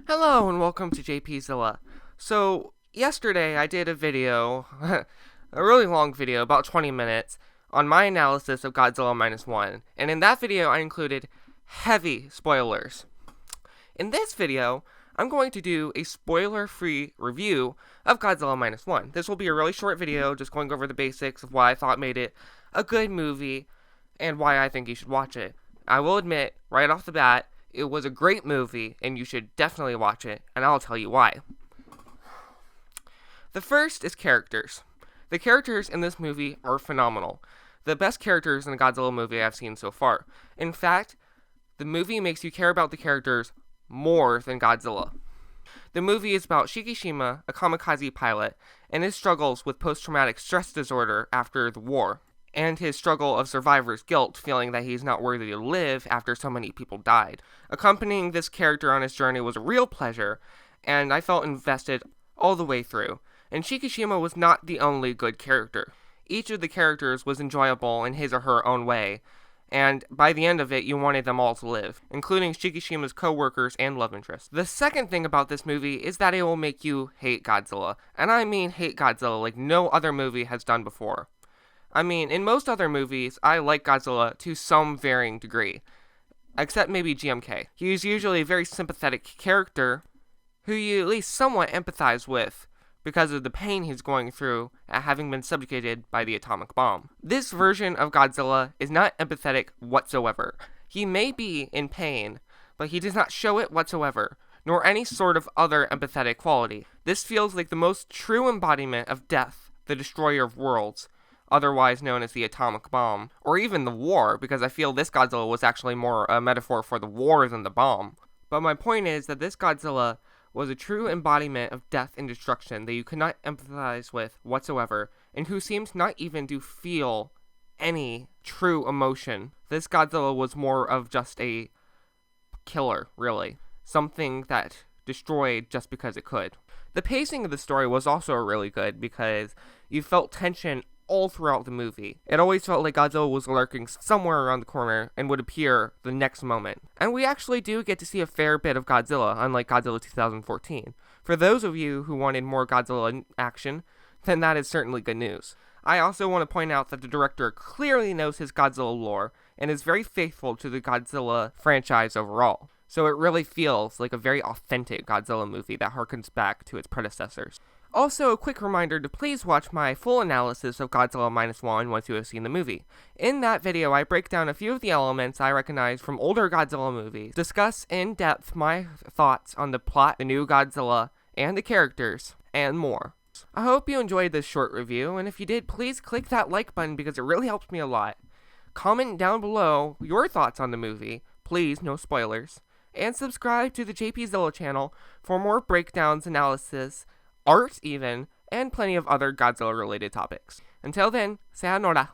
Hello and welcome to JPzilla. So, yesterday I did a video, a really long video, about 20 minutes, on my analysis of Godzilla Minus One, and in that video I included heavy spoilers. In this video, I'm going to do a spoiler-free review of Godzilla Minus One. This will be a really short video, just going over the basics of why I thought made it a good movie, and why I think you should watch it. I will admit, right off the bat, it was a great movie, and you should definitely watch it, and I'll tell you why. The first is characters. The characters in this movie are phenomenal. The best characters in a Godzilla movie I've seen so far. In fact, the movie makes you care about the characters more than Godzilla. The movie is about Shikishima, a kamikaze pilot, and his struggles with post-traumatic stress disorder after the war, and his struggle of survivor's guilt, feeling that he's not worthy to live after so many people died. Accompanying this character on his journey was a real pleasure, and I felt invested all the way through. And Shikishima was not the only good character. Each of the characters was enjoyable in his or her own way, and by the end of it, you wanted them all to live, including Shikishima's co-workers and love interest. The second thing about this movie is that it will make you hate Godzilla, and I mean hate Godzilla like no other movie has done before. I mean, in most other movies, I like Godzilla to some varying degree, except maybe GMK. He is usually a very sympathetic character who you at least somewhat empathize with because of the pain he's going through at having been subjugated by the atomic bomb. This version of Godzilla is not empathetic whatsoever. He may be in pain, but he does not show it whatsoever, nor any sort of other empathetic quality. This feels like the most true embodiment of death, the destroyer of worlds, otherwise known as the atomic bomb, or even the war, because I feel this Godzilla was actually more a metaphor for the war than the bomb. But my point is that this Godzilla was a true embodiment of death and destruction that you could not empathize with whatsoever, and who seems not even to feel any true emotion. This Godzilla was more of just a killer, really. Something that destroyed just because it could. The pacing of the story was also really good because you felt tension all throughout the movie. It always felt like Godzilla was lurking somewhere around the corner and would appear the next moment. And we actually do get to see a fair bit of Godzilla, unlike Godzilla 2014. For those of you who wanted more Godzilla action, then that is certainly good news. I also want to point out that the director clearly knows his Godzilla lore and is very faithful to the Godzilla franchise overall. So it really feels like a very authentic Godzilla movie that harkens back to its predecessors. Also, a quick reminder to please watch my full analysis of Godzilla Minus One once you have seen the movie. In that video, I break down a few of the elements I recognize from older Godzilla movies, discuss in depth my thoughts on the plot, the new Godzilla, and the characters, and more. I hope you enjoyed this short review, and if you did, please click that like button because it really helps me a lot. Comment down below your thoughts on the movie, please, no spoilers, and subscribe to the JPzilla channel for more breakdowns, analysis, art even, and plenty of other Godzilla-related topics. Until then, sayonara.